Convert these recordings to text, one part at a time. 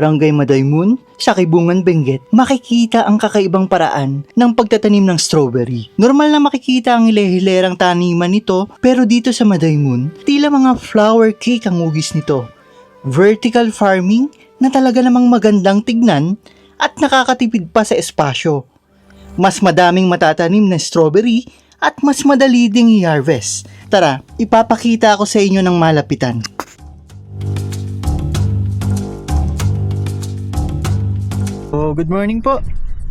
Barangay Madaymun, sa Kibungan, Benguet, makikita ang kakaibang paraan ng pagtatanim ng strawberry. Normal na makikita ang hilerang taniman nito, pero dito sa Madaymun, tila mga flower cake ang ugis nito. Vertical farming na talaga namang magandang tignan at nakakatipid pa sa espasyo. Mas madaming matatanim na strawberry at mas madali ding i-harvest. Tara, ipapakita ako sa inyo ng malapitan. So, good morning po.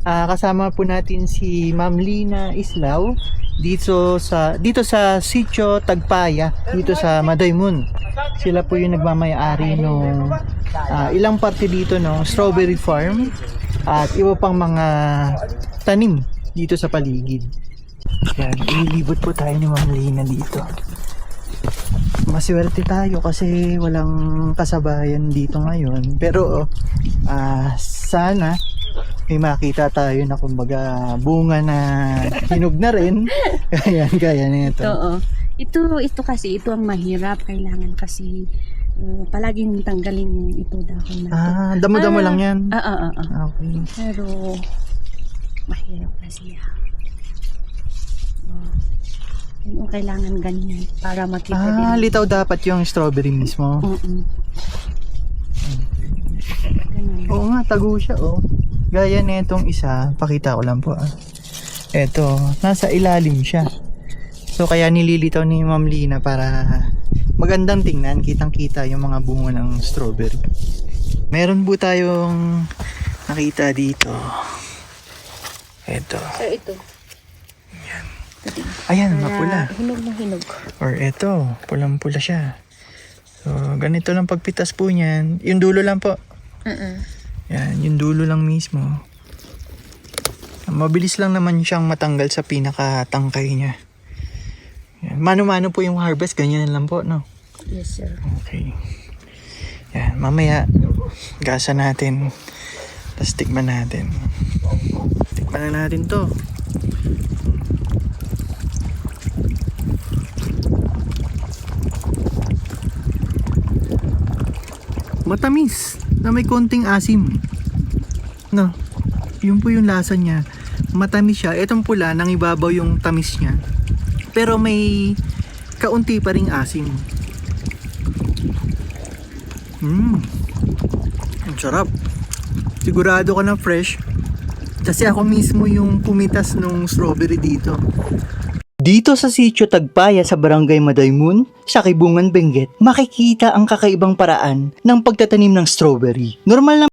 Kasama po natin si Ma'am Lina Islao dito sa Sitio Tagpaya, dito sa Madaymun. Sila po yung nagmamay-ari ng ilang parte dito ng strawberry farm at iba pang mga tanim dito sa paligid. Yan, ililibot po tayo ni Ma'am Lina dito. Maswerte tayo kasi walang kasabayan dito ngayon. Pero sana may makita tayo na kumbaga bunga na hinog na rin. Kaya nito. Oo. Ito kasi, ito ang mahirap. Kailangan kasi palaging tanggalin yung ito dahon na ito. Damo-damo lang yan. Okay. Pero mahirap kasi yan. Kailangan ganyan para makita din. Litaw dapat yung strawberry mismo. Oo nga, tago siya Gaya na itong isa, pakita ko lang po Eto, nasa ilalim siya. So kaya nililitaw ni Ma'am Lina para magandang tingnan, kitang-kita yung mga bunga ng strawberry. Meron po tayong nakita dito. Eto. So ito. Ayan, mapula. Hinog na hinog. Or eto, pulang-pula siya. So, ganito lang pagpitas po niyan. Yung dulo lang po. Yan, yung dulo lang mismo. Mabilis lang naman siyang matanggal sa pinakatangkay niya. Yan. Mano-mano po yung harvest, ganyan lang po, no? Yes, sir. Okay. Yan, mamaya, gasa natin. Tapos tikman natin. Tikman na natin to. Matamis na may konting asim. No, yun po yung lasa niya. Matamis siya. Itong pula, nang ibabaw yung tamis niya. Pero may kaunti pa ring asim. Ang sarap. Sigurado ka na fresh. Kasi ako mismo yung pumitas nung strawberry dito. Dito sa Sitio Tagpaya sa Barangay Madaymun, sa Kibungan, Benguet, makikita ang kakaibang paraan ng pagtatanim ng strawberry. Normal na